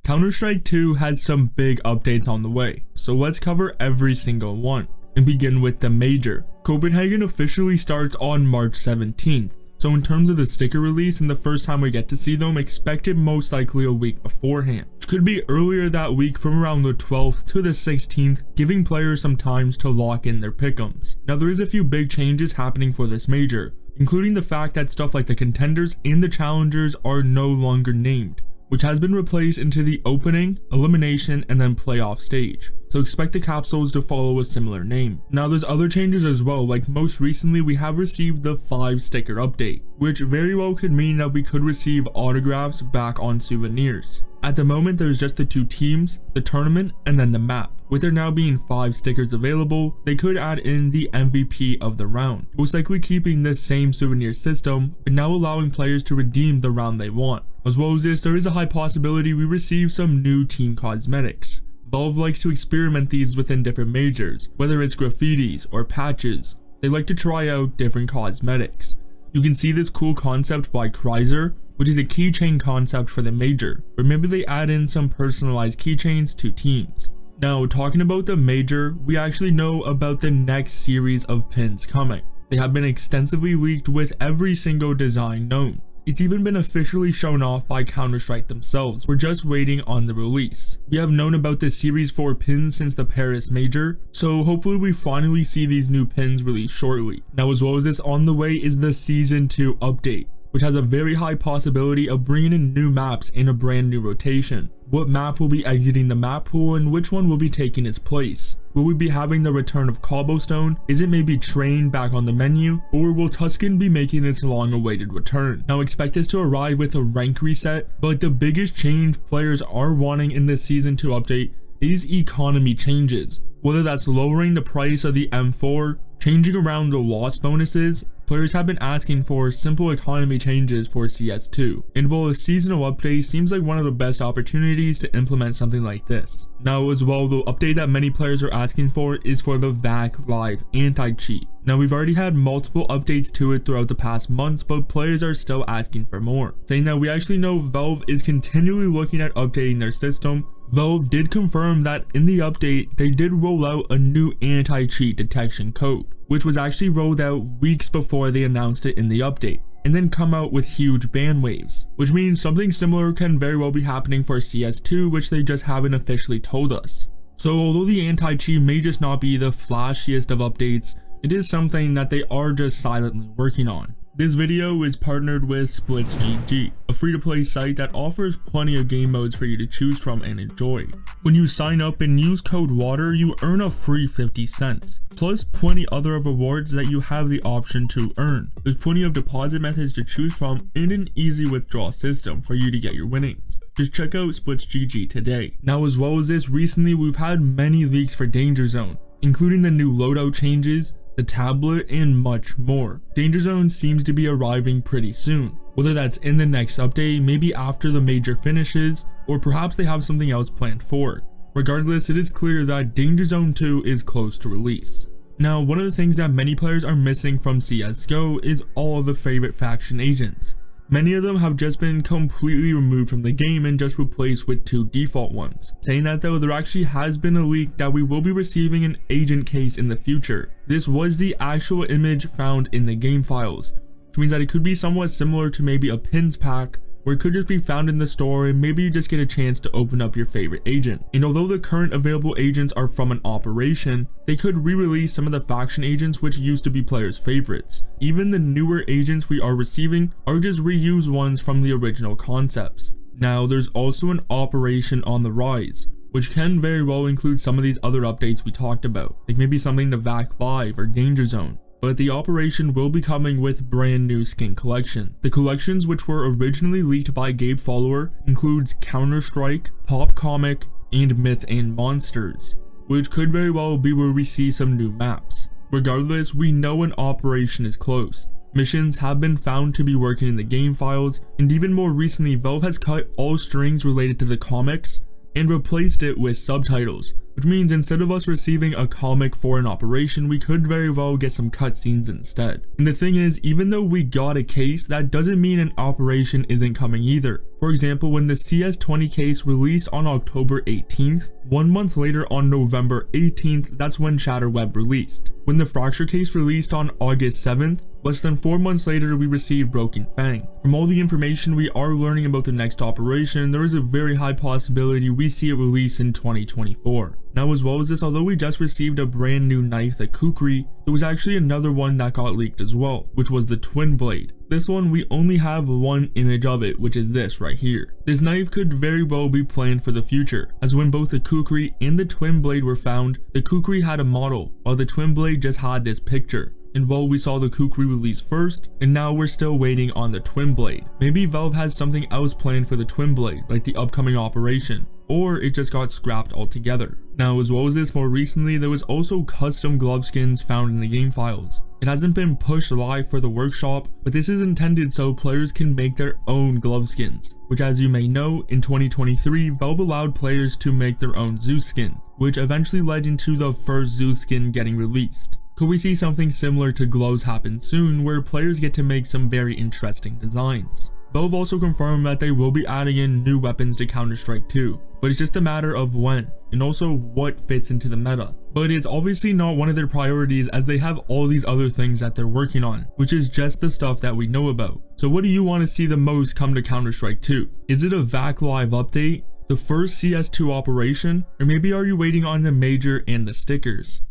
Counter-Strike 2 has some big updates on the way, so let's cover every single one, and begin with the major. Copenhagen officially starts on March 17th, so in terms of the sticker release and the first time we get to see them, expect it most likely a week beforehand, which could be earlier that week from around the 12th to the 16th, giving players some time to lock in their pick'ems. Now there is a few big changes happening for this major, including the fact that stuff like the contenders and the challengers are no longer named, which has been replaced into the opening, elimination, and then playoff stage. So expect the capsules to follow a similar name. Now there's other changes as well, like most recently we have received the 5 sticker update, which very well could mean that we could receive autographs back on souvenirs. At the moment there's just the 2 teams, the tournament, and then the map. With there now being 5 stickers available, they could add in the MVP of the round, most likely keeping the same souvenir system, but now allowing players to redeem the round they want. As well as this, there is a high possibility we receive some new team cosmetics. Valve likes to experiment these within different majors, whether it's graffitis or patches. They like to try out different cosmetics. You can see this cool concept by Chrysler, which is a keychain concept for the major, or maybe they add in some personalized keychains to teams. Now talking about the major, we actually know about the next series of pins coming. They have been extensively leaked with every single design known. It's even been officially shown off by Counter-Strike themselves. We're just waiting on the release. We have known about this series 4 pins since the Paris major, so hopefully we finally see these new pins released shortly. Now as well as this, on the way is the season 2 update, which has a very high possibility of bringing in new maps in a brand new rotation. What map will be exiting the map pool and which one will be taking its place? Will we be having the return of Cobblestone? Is it maybe Train back on the menu? Or will Tuscan be making its long awaited return? Now expect this to arrive with a rank reset, but the biggest change players are wanting in this season 2 update is economy changes. Whether that's lowering the price of the M4, changing around the loss bonuses, players have been asking for simple economy changes for CS2, and while a seasonal update seems like one of the best opportunities to implement something like this. Now as well, the update that many players are asking for is for the VAC Live anti-cheat. Now we've already had multiple updates to it throughout the past months, but players are still asking for more, saying that we actually know Valve is continually looking at updating their system. Valve did confirm that in the update, they did roll out a new anti-cheat detection code, which was actually rolled out weeks before they announced it in the update, and then come out with huge ban waves, which means something similar can very well be happening for CS2, which they just haven't officially told us. So although the anti-cheat may just not be the flashiest of updates, it is something that they are just silently working on. This video is partnered with SplitsGG, a free-to-play site that offers plenty of game modes for you to choose from and enjoy. When you sign up and use code WATER, you earn a free 50 cents, plus plenty other rewards that you have the option to earn. There's plenty of deposit methods to choose from and an easy withdrawal system for you to get your winnings. Just check out SplitsGG today. Now as well as this, recently we've had many leaks for Danger Zone, including the new loadout changes, the tablet, and much more. Danger Zone seems to be arriving pretty soon, whether that's in the next update, maybe after the major finishes, or perhaps they have something else planned for it. Regardless, it is clear that Danger Zone 2 is close to release. Now, one of the things that many players are missing from CSGO is all of the favorite faction agents. Many of them have just been completely removed from the game and just replaced with 2 default ones. Saying that though, there actually has been a leak that we will be receiving an agent case in the future. This was the actual image found in the game files, which means that it could be somewhat similar to maybe a pins pack, where it could just be found in the store and maybe you just get a chance to open up your favorite agent. And although the current available agents are from an operation, they could re-release some of the faction agents which used to be players' favorites. Even the newer agents we are receiving are just reused ones from the original concepts. Now there's also an operation on the rise, which can very well include some of these other updates we talked about, like maybe something to VAC Live or Danger Zone. But the operation will be coming with brand new skin collections. The collections, which were originally leaked by Gabe Follower, includes Counter-Strike, Pop Comic, and Myth and Monsters, which could very well be where we see some new maps. Regardless, we know an operation is close. Missions have been found to be working in the game files, and even more recently, Valve has cut all strings related to the comics and replaced it with subtitles, which means instead of us receiving a comic for an operation, we could very well get some cutscenes instead. And the thing is, even though we got a case, that doesn't mean an operation isn't coming either. For example, when the CS20 case released on October 18th, 1 month later on November 18th, that's when Shatterweb released. When the Fracture case released on August 7th, less than 4 months later we received Broken Fang. From all the information we are learning about the next operation, there is a very high possibility we see it release in 2024. Now, as well as this, although we just received a brand new knife, the Kukri, there was actually another one that got leaked as well, which was the Twin Blade. This one, we only have one image of it, which is this right here. This knife could very well be planned for the future, as when both the Kukri and the Twin Blade were found, the Kukri had a model, while the Twin Blade just had this picture. And while we saw the Kukri release first, and now we're still waiting on the Twin Blade. Maybe Valve has something else planned for the Twin Blade, like the upcoming operation, or it just got scrapped altogether. Now, as well as this, more recently there was also custom glove skins found in the game files. It hasn't been pushed live for the workshop, but this is intended so players can make their own glove skins, which, as you may know, in 2023 Valve allowed players to make their own Zeus skins, which eventually led into the first Zeus skin getting released. Could we see something similar to gloves happen soon, where players get to make some very interesting designs? Valve also confirmed that they will be adding in new weapons to Counter-Strike 2, but it's just a matter of when, and also what fits into the meta. But it's obviously not one of their priorities, as they have all these other things that they're working on, which is just the stuff that we know about. So what do you want to see the most come to Counter-Strike 2? Is it a VAC Live update, the first CS2 operation, or maybe are you waiting on the major and the stickers?